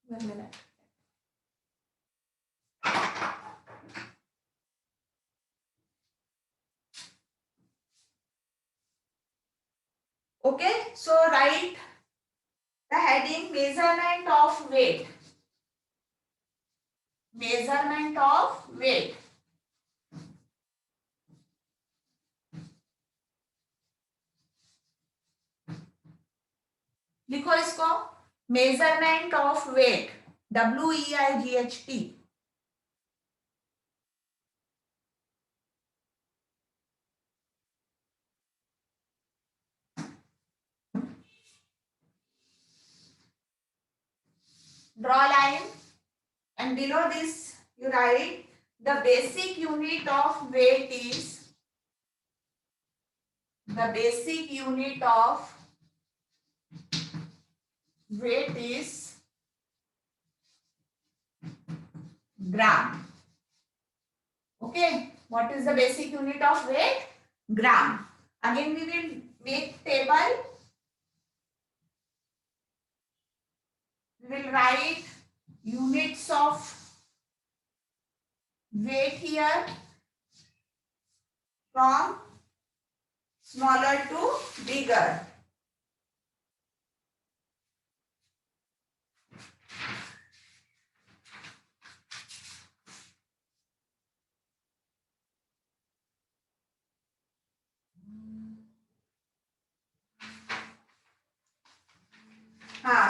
1 minute. Okay, so write the heading measurement of weight. Measurement of weight. लिखो इसको, measurement of weight, WEIGHT. Draw line and below this you write the basic unit of weight is, the basic unit of weight is gram. Okay, what is the basic unit of weight? Gram. Again we will make table. We will write units of weight here from smaller to bigger.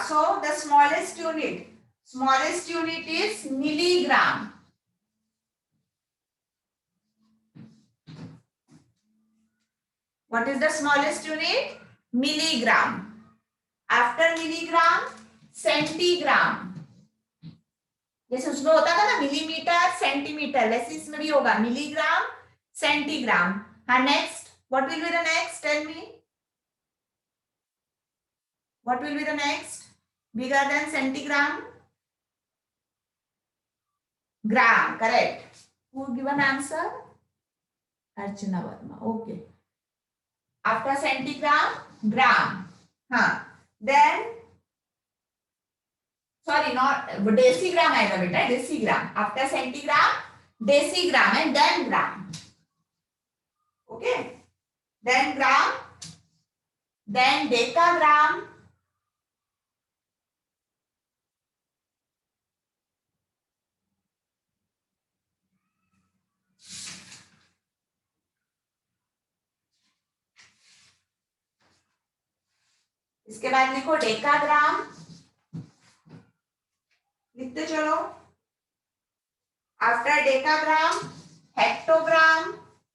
So the smallest unit is milligram. What is the smallest unit? Milligram. After milligram, centigram. जैसे उसमें होता था ना millimetre centimetre, वैसे इसमें भी होगा milligram centigram. हाँ, next, what will be the next? Tell me. What will be the next? Bigger than centigram? Gram, correct. Who given answer? Archana Verma. Okay. After centigram, gram. Then, sorry, not decigram आएगा बेटा, decigram. After centigram, decigram and then gram. Okay. Then gram, then decagram. इसके बाद लिखो decagram, लिखते चलो. After decagram, hectogram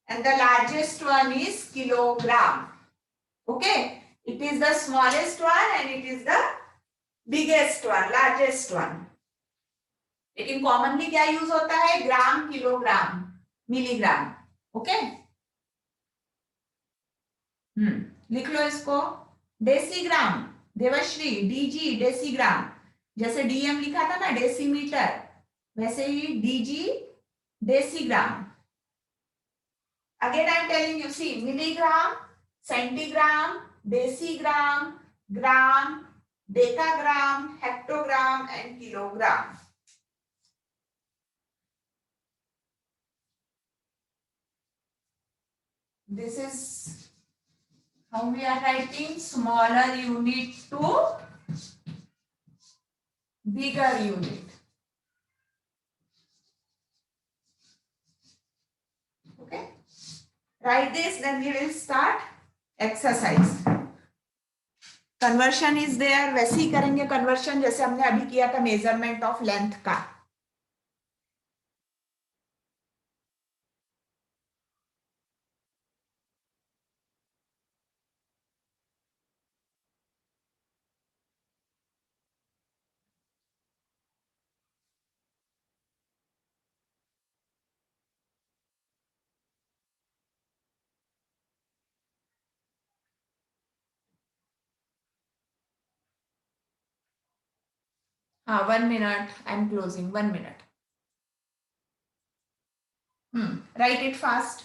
and the largest one is kilogram. Okay, it is the smallest one and it is the biggest one, largest one. लेकिन commonly क्या use होता है? Gram, kilogram, milligram. Okay, लिख लो इसको. Decigram, Devashree, DG decigram. जैसे DM लिखा था ना डेसीमीटर, वैसे ही DG decigram. Again I am telling you, see, milligram, centigram, decigram, gram, decagram, hectogram and kilogram. This is how we are writing smaller unit to bigger unit. Okay, write this, then we will start exercise. Conversion is there, वैसे ही करेंगे conversion जैसे हमने अभी किया था measurement of length का. हाँ, 1 minute. I am closing. 1 minute. Write it fast.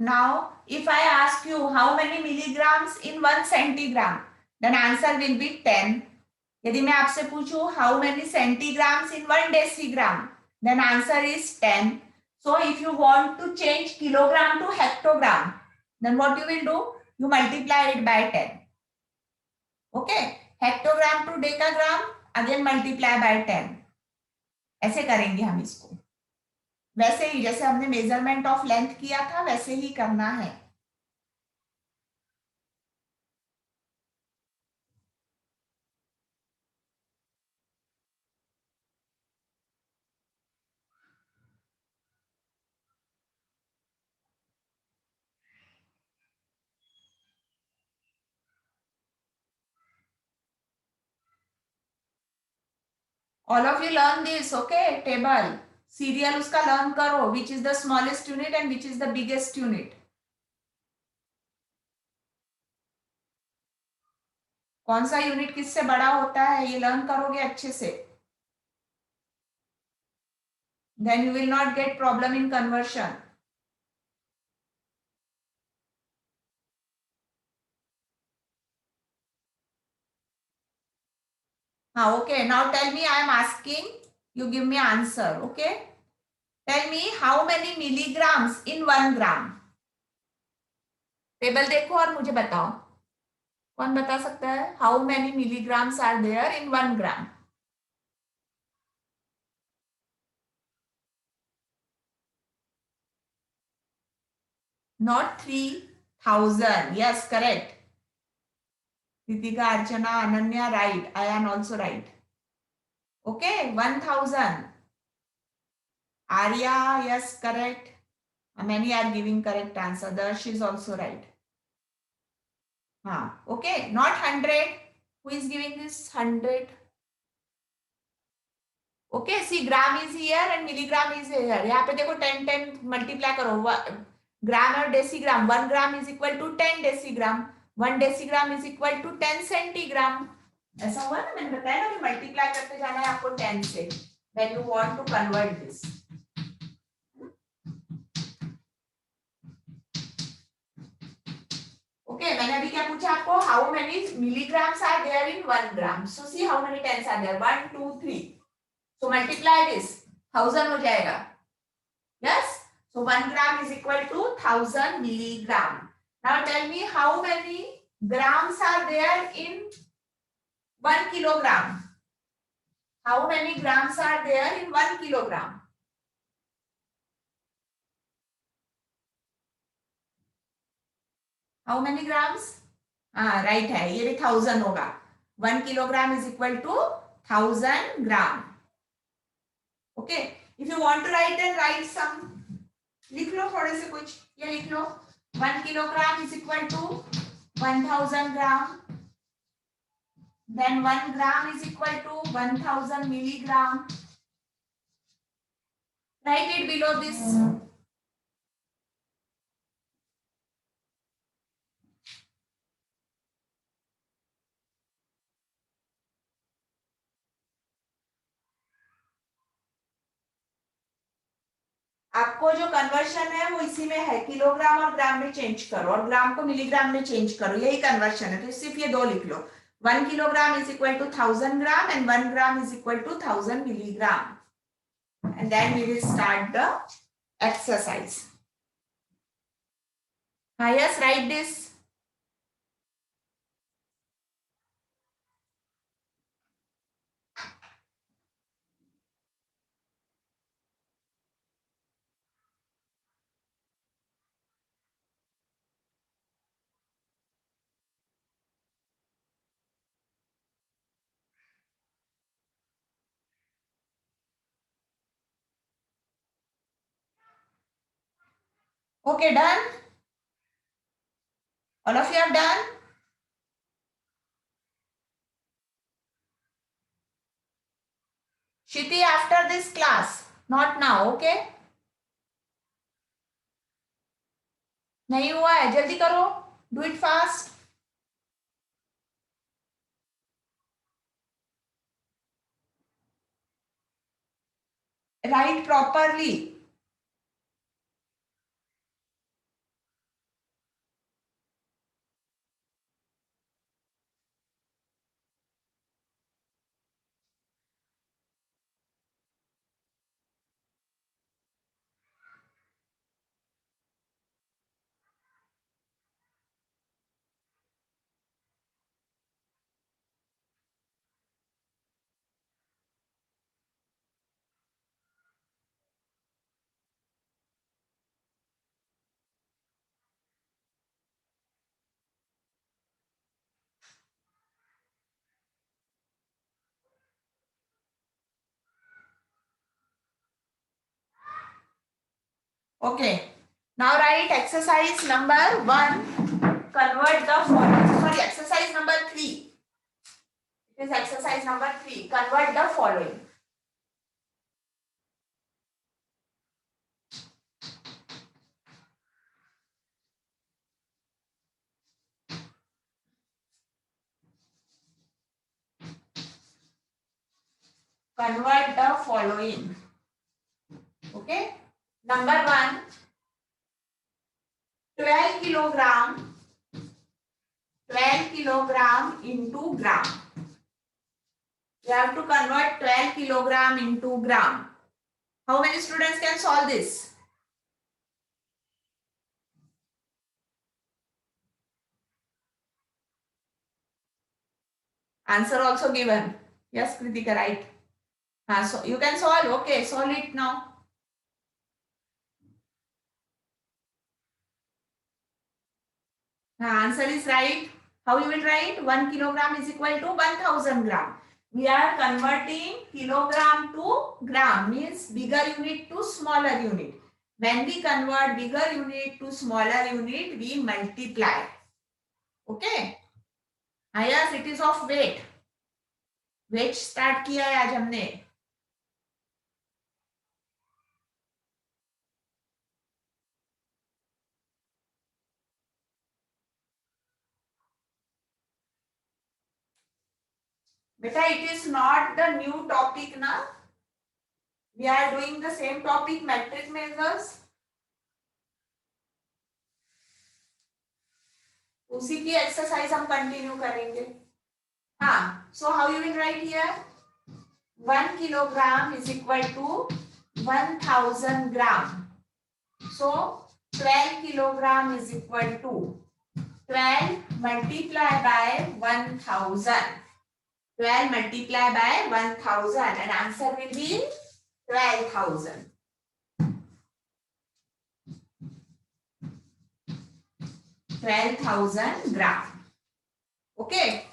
Now, if I ask you how many milligrams in 1 centigram, then answer will be 10. यदि मैं आपसे पूछूं how many centigrams in 1 decigram, then answer is 10. So if you want to change kilogram to hectogram, then what you will do? You multiply it by 10. Okay? Hectogram to decagram, again multiply by 10. ऐसे करेंगे हम इसको. वैसे ही जैसे हमने measurement of length किया था वैसे ही करना है. All of you learn this, okay? Table, serial उसका learn करो. Which is the smallest unit and which is the biggest unit? कौन सा यूनिट किससे बड़ा होता है ये लर्न करोगे अच्छे से. Then you will not get problem in conversion. Okay. Now tell me, I am asking, you give me answer, okay? Tell me how many milligrams in 1 gram? Table देखो और मुझे बताओ. कौन बता सकता है? How many milligrams are there in 1 gram? Not 3000. Yes, correct. Ritika, Archana, Ananya, right. Ayan also right. Okay, 1000. Arya, yes, correct. Many are giving correct answer. Darsh is also right. Okay, not 100. Who is giving this 100? Okay, see gram is here and milligram is here. यहाँ पे देखो 10 multiply करो. ग्राम और decigram. 1 gram is equal to 10 decigram. 1 decigram is equal to 10 centigram. ऐसा हुआ ना, मैंने बताया ना कि मल्टीप्लाई करते जाना है आपको 10 से. When you want to convert this. Okay, मैंने अभी क्या पूछा आपको? How many milligrams are there in 1 gram? So see how many tens are there. 1, 2, 3. So multiply this. 1000 हो जाएगा. Yes. So 1 gram is equal to 1000 milligram. Now tell me how many grams are there in 1 kilogram? How many grams are there in 1 kilogram? How many grams? Right है, ये भी 1000 होगा. 1 kilogram is equal to 1000 gram. Okay, if you want to write and write some, लिख लो थोड़े से कुछ. ये लिख लो 1 kilogram is equal to 1000 gram. Then 1 gram is equal to 1000 milligram. Write it below this. आपको जो कन्वर्शन है वो इसी में है. किलोग्राम और ग्राम में चेंज करो और ग्राम को मिलीग्राम में चेंज करो. यही कन्वर्शन है. तो सिर्फ ये दो लिख लो. 1 kilogram is equal to 1000 gram and 1 gram is equal to 1000 milligram. And then we will start the exercise. Yes, write this. Okay, done? All of you have done? Shiti, after this class, not now, okay? नहीं हुआ है, जल्दी करो. Do it fast. Write properly. Okay. Now write exercise number 1. Convert the following. Sorry, exercise number 3. It is exercise number 3. Convert the following. Convert the following. Okay. Number 1. 12 kilogram. 12 kilogram into gram. You have to convert 12 kilogram into gram. How many students can solve this? Answer also given. Yes, Kritika, right. So you can solve. Okay, solve it now. Answer is right. How you will write? 1 kilogram is equal to 1000 gram. We are converting kilogram to gram, means bigger unit to smaller unit. When we convert bigger unit to smaller unit, we multiply. Okay. Yes, it is of weight. Weight start किया है आज हमने. Beta, it is not the new topic now. We are doing the same topic, metric measures. उसी की exercise हम continue करेंगे. हाँ, so how you will write here? 1 kilogram is equal to 1000 gram. So 12 kilogram is equal to 12 multiplied by 1000. 12 multiplied by 1000 and answer will be 12,000. 12,000 gram. Okay.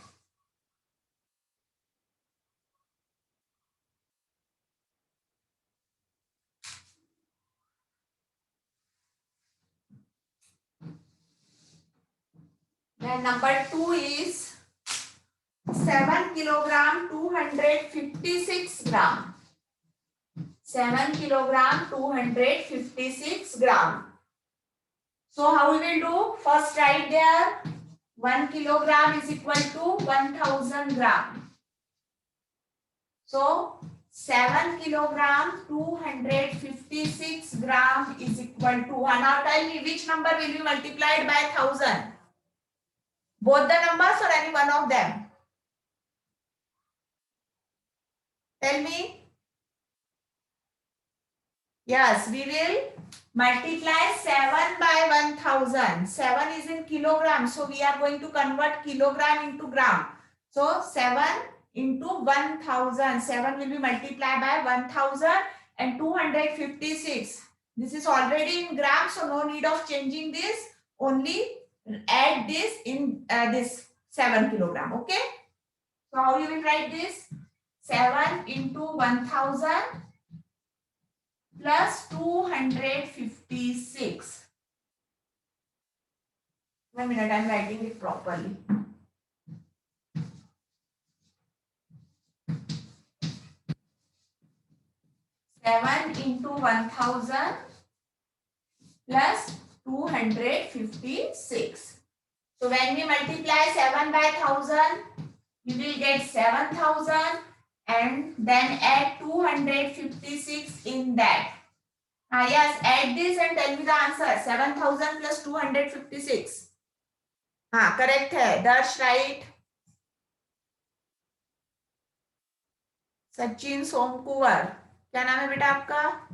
Then number 2 is 7 kilogram 256 gram. 7 kilogram 256 gram. So how we will do? First write there 1 kilogram is equal to 1000 gram. So 7 kilogram 256 gram is equal to. Now tell me which number will be multiplied by 1000? Both the numbers or any one of them? Tell me. Yes, we will multiply 7 by 1000. 7 is in kilogram. So we are going to convert kilogram into gram. So 7 into 1000. 7 will be multiplied by 1000 and 256. This is already in gram. So no need of changing this. Only add this in this 7 kilogram. Okay. So how you will write this? 7 into 1000 plus 256. 1 minute, I am writing it properly. Seven into 1000 plus 256. So when we multiply 7 by 1000, you will get 7000 and then add 256 in that. Yes, add this and tell me the answer. 7000 plus 256. Correct है. That's right. Sachin Somkuwar. क्या नाम है बेटा आपका?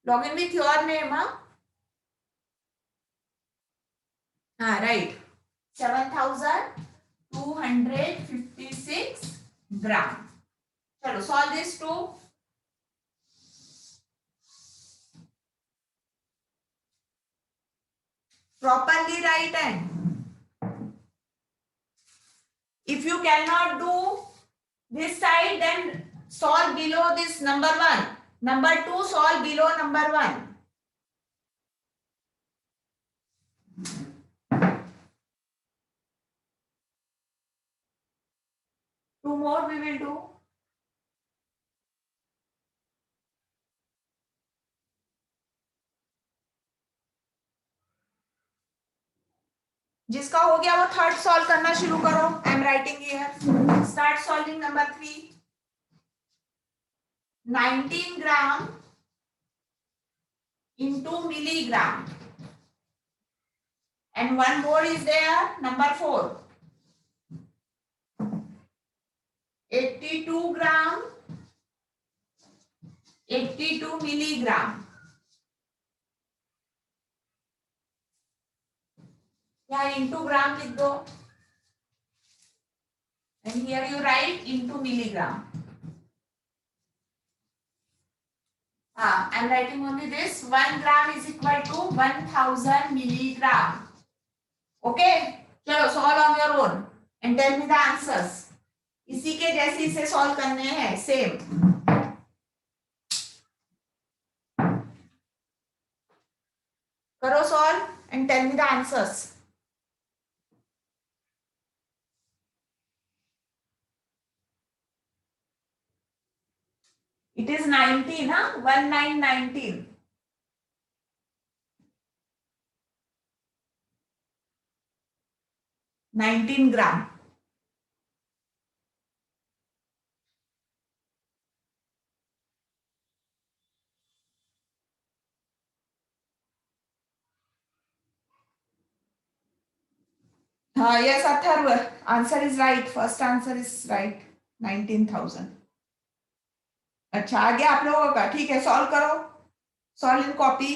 Login with your name. Right. 7256 gram. चलो solve this too. Properly write and if you cannot do this side, then solve below this number 1. Number 2, solve below number 1. Two more we will do. जिसका हो गया वो third solve करना शुरू करो. I am writing here. Start solving number 3. 19 gram into milligram. And one more is there, number 4. 82 gram, 82 milligram. Yeah, into gram लिख दो. And here you write into milligram. I'm writing only this. 1 gram is equal to 1000 milligram. Okay? चलो solve on your own and tell me the answers. इसी के जैसे इसे solve करने हैं same. करो solve and tell me the answers. It is 19, huh? 1919. $19 gram. Yes, Atharva. Answer is right. First answer is right. 19,000. अच्छा आ गया आप लोगों का. ठीक है, सॉल्व करो. Solve in copy.